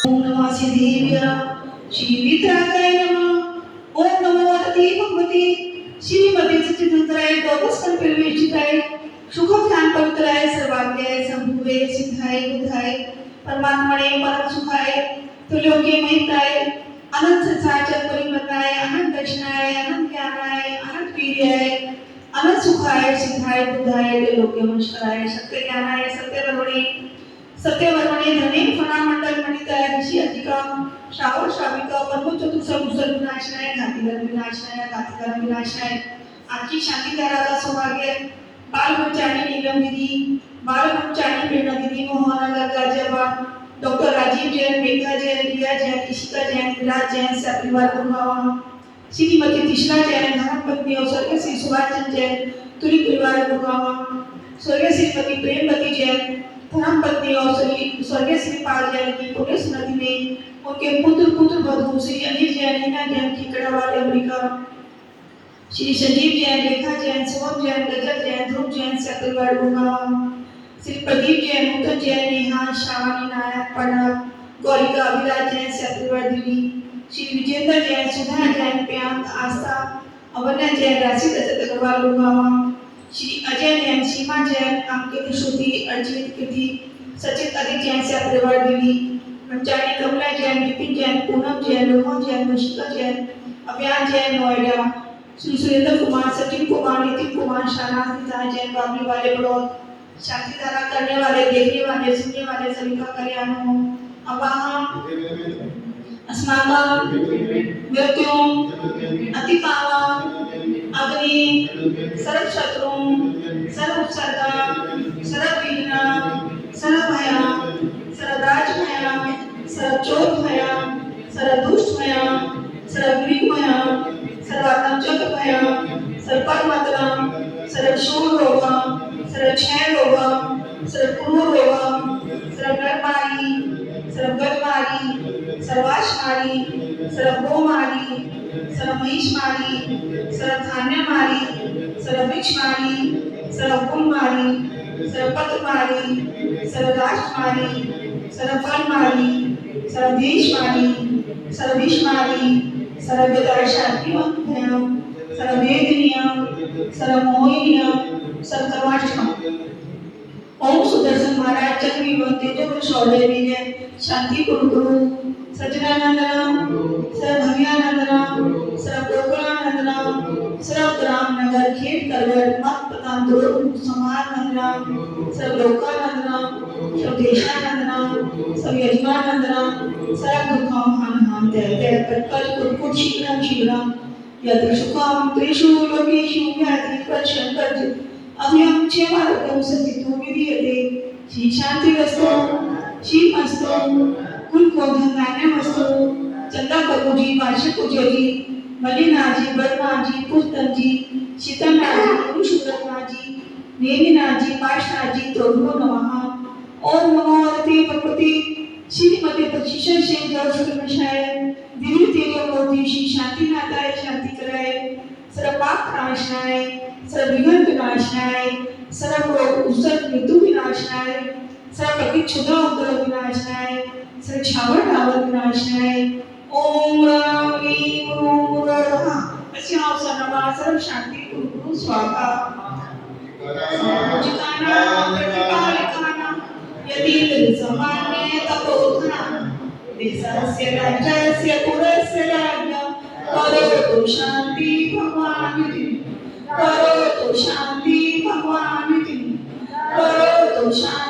ओम नमः सिद्धेभ्य श्री वितरागाय नमः। ओम नमो अति भगवती श्रीमती सच्चिदानंदाय दोपस्कर परिवेशिताय सुखज्ञान पवित्राय सर्वाज्ञाय संभुवे सिद्धाय बुद्धाय परमात्मने परम सुखाय त्रिलोकी महिताय अनंत संसार परिमताय अनंत दर्शनाय अनंत ज्ञानाय अनंत वीर्याय अनंत सुखाय सिद्धाय बुद्धाय त्रिलोकी नमस्काराय सत्य ज्ञानाय सत्य वर्मणे धने फणा मंडल मणिताय ऋषि अधिका श्रावण श्राविका परम चतुर्थ मुसल विनाशनाय घातिकर विनाशनाय आजची शांती दाराचा सौभाग्य बाल ब्रह्मचारी नीलम दीदी बाल ब्रह्मचारी प्रेरणा दीदी मोहना गाजाबा डॉक्टर राजीव जैन मेघा जैन रिया जैन इशिका जैन विराज जैन से परिवार गुरुवावा श्रीमती तिशला जैन धर्मपत्नी और स्वर्गीय श्री सुभाष जैन तुरी परिवार गुरुवावा स्वर्गीय श्रीमती प्रेमवती जैन धर्मपत्नी और स्वर्गीय श्री पाल जैन की पुण्य स्मृति में उनके पुत्र बधू श्री अनिल जैन हीना जैन खिकड़ावाल अमेरिका श्री संजीव जैन रेखा जैन सोम जैन गजल जैन ध्रुव जैन से परिवार गुरुवावा श्री प्रदीप जैन नूतन जैन नेहा श्रावणी नायक प्रणव गौरिका अभिलाष जैन से परिवार दिल्ली श्री विजेंद्र जैन सुधा जैन प्यांक आस्था अवन्या जैन राशि दत्त अग्रवाल गुरुवावा श्री अजय जैन सीमा जैन अंकित श्रुति अर्जित कृति सचित अधिक जैन से परिवार दिल्ली ब्रह्मचारी कमला जैन विपिन जैन पूनम जैन रोहन जैन मुशिका जैन अभियान जैन नोएडा श्री सुरेंद्र कुमार सचिन कुमार नितिन कुमार शाहनाज निताय जैन बाबली वाले बड़ौद शांति धारा करने वाले देखने वाले सुनने वाले सभी का कल्याण हो अपाहम अस्माकं मृत्युं अतिपावा अग्नि सर्व शत्रुं सर्व उपसर्गा सर्व विघ्न सर्व भया सर्व राज भया सर्व चोर भया सर्व दुष्ट भया सर्व ग्रीक भया सर्व आतंचक भया सर्व परमात्मा सर्व शूर रोगा सर्व क्षय रोगा सर्व क्रूर रोगा सर्व गर्मारी सर्व गजमारी सर्वाशमारी सर्व गोमारी सर्व महिषमारी सर्व धान्यमारी सर्व वृक्षमारी सर्व गुणमारी सर्व पत्रमारी सर्व राष्ट्रमारी सर्व फलमारी सर्व देशमारी सर्व विषमारी सर्व विदर्शात्मक सर्व वेदनीय सर्व मोहिनीय सर्व कर्माष्टम ओम सुदर्शन महाराज चक्री बनते जो शौर्य विजय शांति गुरु सच्चिदानंदनम सर्व भव्यानंदनम सर्व गोकुलानंदनम सर्व ग्राम नगर खेत करवर मत पतांतुर समार नंदनम सर्व लोकानंदनम सर्व देशानंदनम सर्व यजमानंदनम सर्व दुखाम हान ते तत्कल कुट शीघ्रम यत्र सुखम त्रिषु लोकेषु याति पश्यन्त अभयं क्षेमारोग्यं सद्यतो विधीयते श्री शांतिरस्तु श्री मस्तु कुल को धन्यमस्तु चंदा कपूजी वार्षिक पूजोजी मलिनाजी बदनाजी पुस्तनजी शीतलनाजी पुरुषोत्तमनाजी नेमिनाजी पाशनाजी तोड़ो नमः ओम नमो अति भगवती श्रीमती प्रशिक्षण से जड़ मशाय दिव्य तेजो मूर्ति श्री शांति नाथाय शांति कराय सर्व पाप नाशनाय सर्व विघ्न विनाशनाय सर्व रोग उसर मृत्यु विनाशनाय सर्व प्रतिक्षुधा उदर विनाशनाय सर्व छावर डावर विनाशनाय ओम राम ह्रीं ओम रः अस्यावसा नमः सर्व शांति गुरु स्वाहा जिकाना प्रतिपालिकाना यदि सामान्य तपोधना देशस्य राज्यस्य पुरस्य राज्ञ करोतु शांति भगवान् करोतु शांति भगवान् करोतु शांति